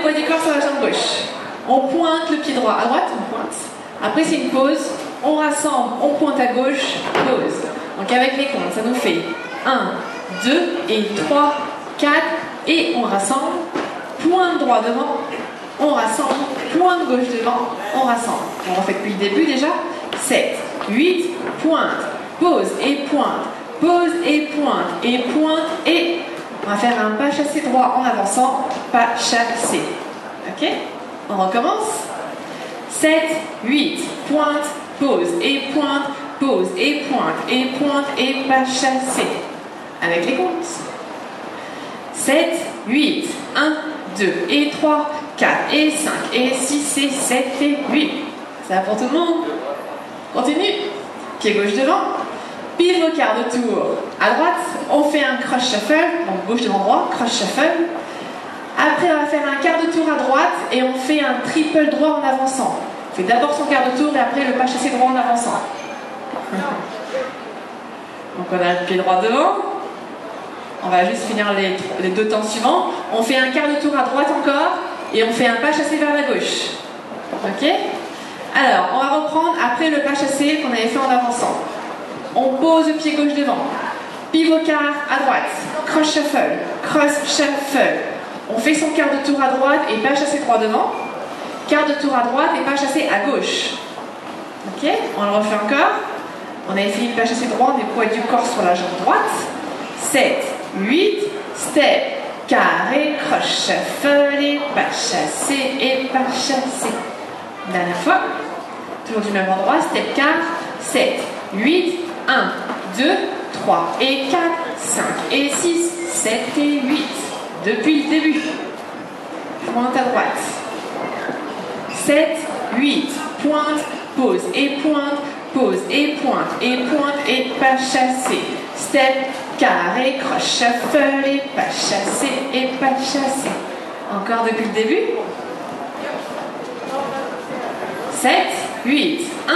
poids du corps sur la jambe gauche. On pointe le pied droit à droite, on pointe. Après, c'est une pause. On rassemble, on pointe à gauche, pause. Donc avec les comptes, ça nous fait 1, 2 et 3, 4. Et on rassemble. Pointe droit devant, on rassemble. Pointe gauche devant, on rassemble. On refait depuis le début déjà. 7, 8, pointe, pause et pointe. Pause et pointe, et pointe, et on va faire un pas chassé droit en avançant, pas chassé. Ok? On recommence. 7, 8, pointe, pause et pointe, pause et pointe, et pointe, et pas chassé. Avec les comptes. 7, 8, 1, 2 et 3, 4 et 5 et 6 et 7 et 8. Ça va pour tout le monde. Continue. Pied gauche devant. Pivot quart de tour à droite, on fait un cross shuffle, donc gauche devant droit, cross shuffle. Après, on va faire un quart de tour à droite et on fait un triple droit en avançant. On fait d'abord son quart de tour et après le pas chassé droit en avançant. Donc on a le pied droit devant. On va juste finir les deux temps suivants. On fait un quart de tour à droite encore et on fait un pas chassé vers la gauche. Ok? Alors, on va reprendre après le pas chassé qu'on avait fait en avançant. On pose le pied gauche devant. Pivot quart à droite. Cross shuffle. Cross shuffle. On fait son quart de tour à droite et pas chassé droit devant. Quart de tour à droite et pas chassé à gauche. Ok? On le refait encore. On avait fini le pas chassé droit, on est poids du corps sur la jambe droite. 7, 8, step, carré, cross shuffle et pas chassé et pas chassé. Dernière fois. Toujours du même endroit. Step 4, 7, 8, 1, 2, 3 et 4, 5 et 6, 7 et 8. Depuis le début. Pointe à droite. 7, 8, pointe, pause et pointe, pause et pointe et pas chassé. Step, carré, cross shuffle et pas chassé et pas chassé. Encore depuis le début. 7, 8, 1,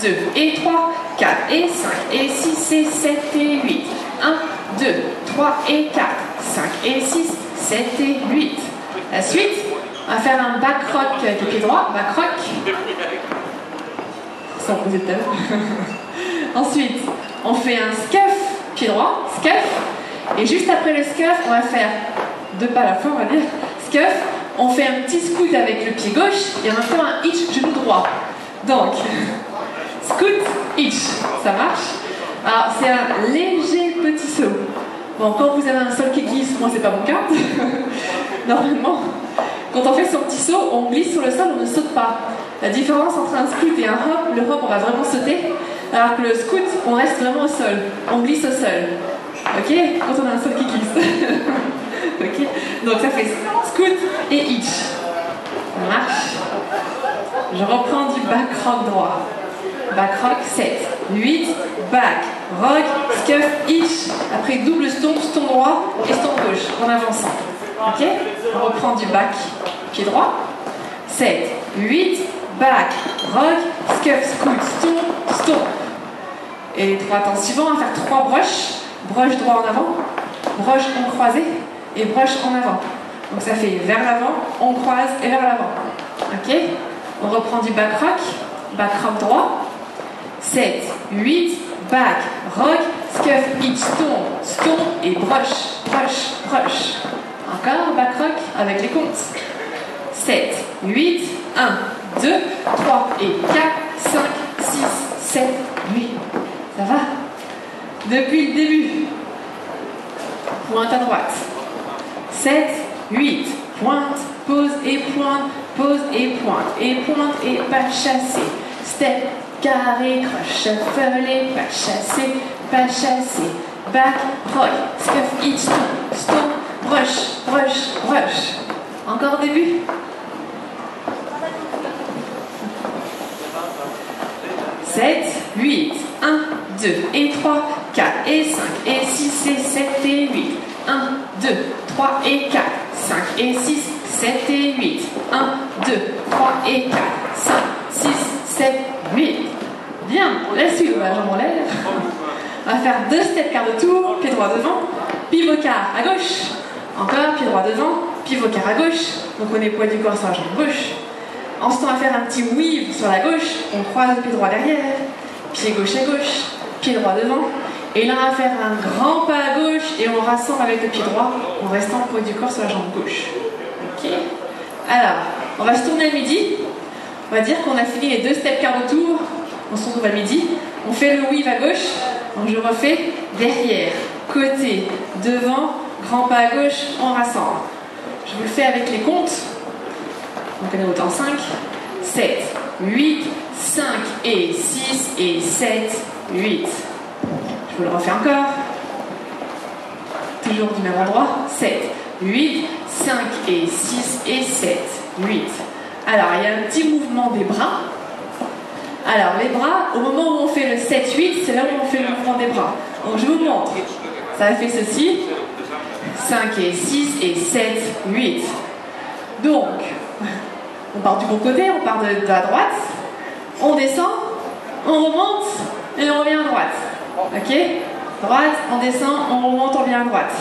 2 et 3, 4 et 5 et 6 et 7 et 8. 1, 2, 3 et 4, 5 et 6, 7 et 8. La suite, on va faire un back rock avec le pied droit, back rock. Sans poser de table. Ensuite, on fait un scuff, pied droit, scuff. Et juste après le scuff, on va faire deux pas à la fois, on va dire. Scuff, on fait un petit scoot avec le pied gauche et en même temps un hitch genou droit. Donc, scoot, hitch, ça marche. Alors, c'est un léger petit saut. Bon, quand vous avez un sol qui glisse, moi c'est pas mon cas. Normalement, quand on fait son petit saut, on glisse sur le sol, on ne saute pas. La différence entre un scoot et un hop, le hop on va vraiment sauter, alors que le scoot, on reste vraiment au sol, on glisse au sol. Ok? Quand on a un sol qui glisse. Ok? Donc ça fait scoot et hitch. Ça marche. Je reprends du back rock droit. Back rock, 7, 8, back, rock, scuff, hitch. Après double stomp, stomp droit et stomp gauche en avançant. Ok? On reprend du back, pied droit. 7, 8, back, rock, scuff, scoot, stomp, stomp. Et les trois temps suivants, on va faire 3 broches. Broche droit en avant, broche en croisé et broche en avant. Donc ça fait vers l'avant, on croise et vers l'avant. Ok? On reprend du back rock droit. 7, 8, back, rock, scuff, hitch, stomp, stomp et broche, broche, broche. Encore back rock avec les comptes. 7, 8, 1, 2, 3 et 4, 5, 6, 7, 8. Ça va? Depuis le début. Pointe à droite. 7, 8, pointe, pause et pointe, pause et pointe, et pointe et pas chassé. Step, carré, cross shuffle et pas chassé, pas chassé. Back, rock, scuff, hitch, stomp, stomp, brush, brush, brush. Encore au début. 7, 8, 1, 2 et 3, 4 et 5 et 6 et 7 et 8. 1, 2, 3 et 4, 5 et 6, 7 et 8. 1, 2, 3 et 4, 5, 6, 7, 8. Bien, la suite, la jambe en l'air. On va faire 2 steps quart de tour, pied droit devant, pivot quart à gauche. Encore, pied droit devant, pivot carré à gauche, donc on est poids du corps sur la jambe gauche. Ensuite, on va faire un petit weave sur la gauche, on croise le pied droit derrière, pied gauche à gauche, pied droit devant. Et là, on va faire un grand pas à gauche et on rassemble avec le pied droit en restant poids du corps sur la jambe gauche. Ok. Alors, on va se tourner à midi. On va dire qu'on a fini les 2 steps quart de tour. On se retrouve à midi. On fait le weave à gauche. Donc je refais derrière, côté, devant, grand pas à gauche, on rassemble. Je vous le fais avec les comptes. Donc on est autant 5, 7, 8, 5 et 6 et 7, 8. Je vous le refais encore. Toujours du même endroit. 7, 8, 5 et 6 et 7, 8. Alors, il y a un petit mouvement des bras. Alors, les bras, au moment où on fait le 7, 8, c'est là où on fait le mouvement des bras. Donc, je vous montre. Ça fait ceci. 5 et 6 et 7, 8. Donc, on part du bon côté, on part de la droite. On descend, on remonte et on revient à droite. Ok? Droite, on descend, on remonte, on revient à droite.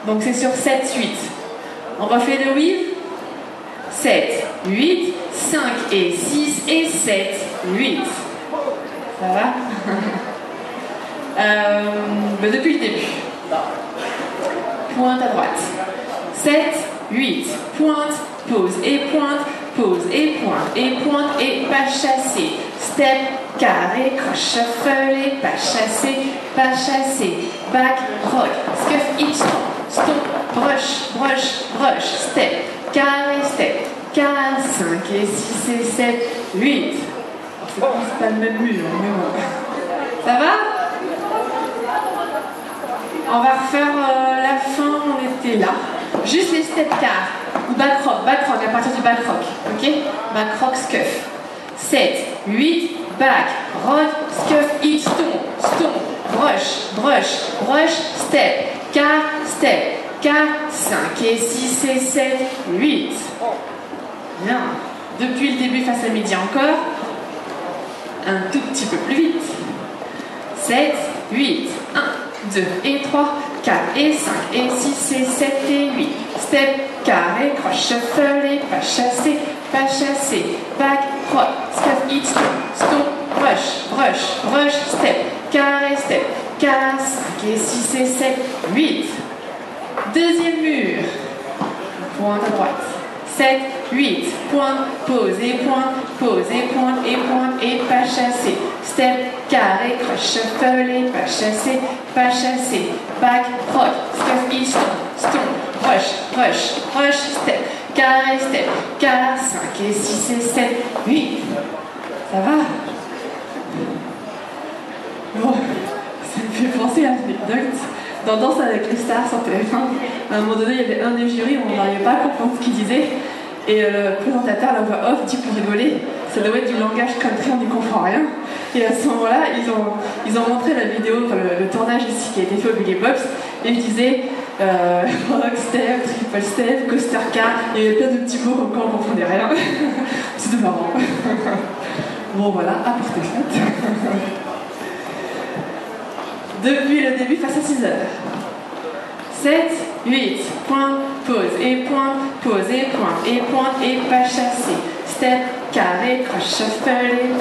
Donc c'est sur 7, 8. On refait le weave. 7, 8, 5 et 6 et 7, 8. Ça va? Mais depuis le début. Pointe à droite. 7, 8. Pointe, pause et pointe, pause et pointe et pas chassé. Step, carré, croche, shuffle et pas chassé, pas chassé. Back, rock, scuff, hitch, stomp, brush, brush, brush, step, carré, step, 4, 5 et 6 et 7, 8. C'est pas le même mur, mais bon. Ça va? On va refaire la fin, on était là. Juste les step car ou back rock à partir du back rock. Ok? Back rock, scuff. 7, 8, back, rock, scuff, hitch, stomp, brush, brush, brush, step, car, 5 et 6 et 7, 8. Bien. Depuis le début face à midi encore. Un tout petit peu plus vite. 7, 8, 1, 2 et 3, 4 et 5 et 6 et 7 et 8. Step, carré, croche, shuffle et pas chassé, back, rock, scuff, hitch, stomp, brush, brush, brush, step, carré, step, 4, 5 et 6 et 7, 8. Deuxième mur. Pointe à droite. 7, 8, pointe, pause et pointe et pas chassé. Step, carré, croche, shuffle et pas chassé. Back, rock, scuff, hitch, stomp, brush, brush, brush, step, carré, step, 4, 5 et 6 et 7, 8. Ça va? Bon, ça me fait penser à l'anecdote dans Danse avec les stars sur TF1. À un moment donné, il y avait un des jurys où on n'arrivait pas à comprendre ce qu'il disait. Et le présentateur, la voix off, dit pour rigoler, ça doit être du langage country, on n'y comprend rien. Et à ce moment-là, ils ont montré la vidéo, enfin, le tournage ici qui a été fait au Billy Bob's, et ils disaient rock step, triple step, coaster car, il y avait plein de petits mots comme quoi on ne comprenait rien. C'était marrant. Bon voilà, à portée faite. Depuis le début face à 6 heures. 7, 8, point, pause et pas chassé. Step, carré, croche, shuffle et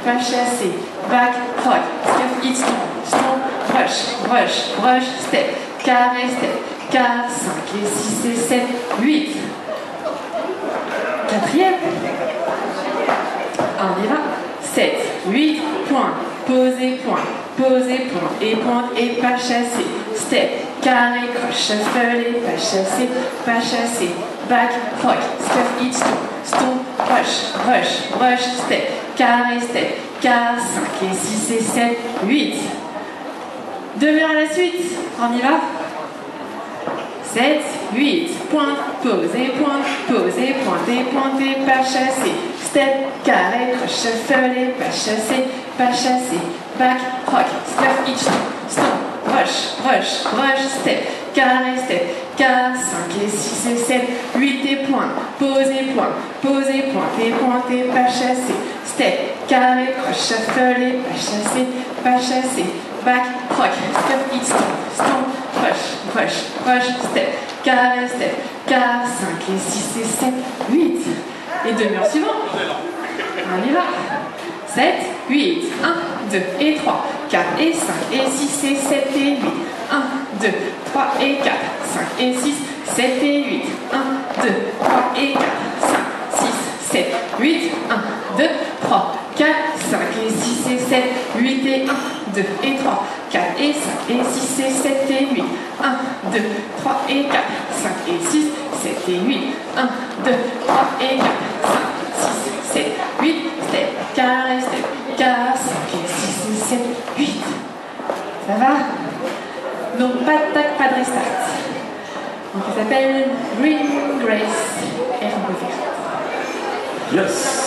pas chassé. Back, rock, scuff, hitch, stomp, brush, step, carré, step, 4, 5 et 6 et 7, 8. Quatrième. On y va. 7, 8, point, pause et pas chassé. Step, carré, croche, shuffle et pas chassé. Back, rock, scuff, hitch, stomp, brush, step, carré, step, 4, 5 et 6 et 7, 8. 2 murs à la suite, on y va. 7, 8, pointe, pause et pas chassé. Step, carré, croche, shuffle et pas chassé. Back, rock, scuff, hitch, stomp, brush, step, carré, step, 4, 5 et 6 et 7, 8 et point, pause et pas chassé. Step, carré, croche, shuffle et pas chassé. Back, rock, scuff, hitch, stomp, brush, step, carré, step, 4, 5 et 6 et 7, 8. Et demi-heure suivante. On y va. 7, 8, 1, 2 et 3, 4 et 5 et 6 et 7 et 8. 1, 2, 3 et 4, 5 et 6, 7 et 8. 1, 2, 3 et 4, 5, 6, 7, 8. 1, 2, 3, 4, 5 et 6 et 7, 8 et 1, 2 et 3, 4 et 5 et 6 et 7 et 8. 1, 2, 3 et 4, 5 et 6, 7 et 8. 1, 2, 3 et 4, 5, 6, 7, 8. Step, carré, step, 4, 5 et 6 et 7, 8. Ça va? Donc pas de tac, pas de restart. Donc ça s'appelle Green Grace. Et on peut faire. Yes.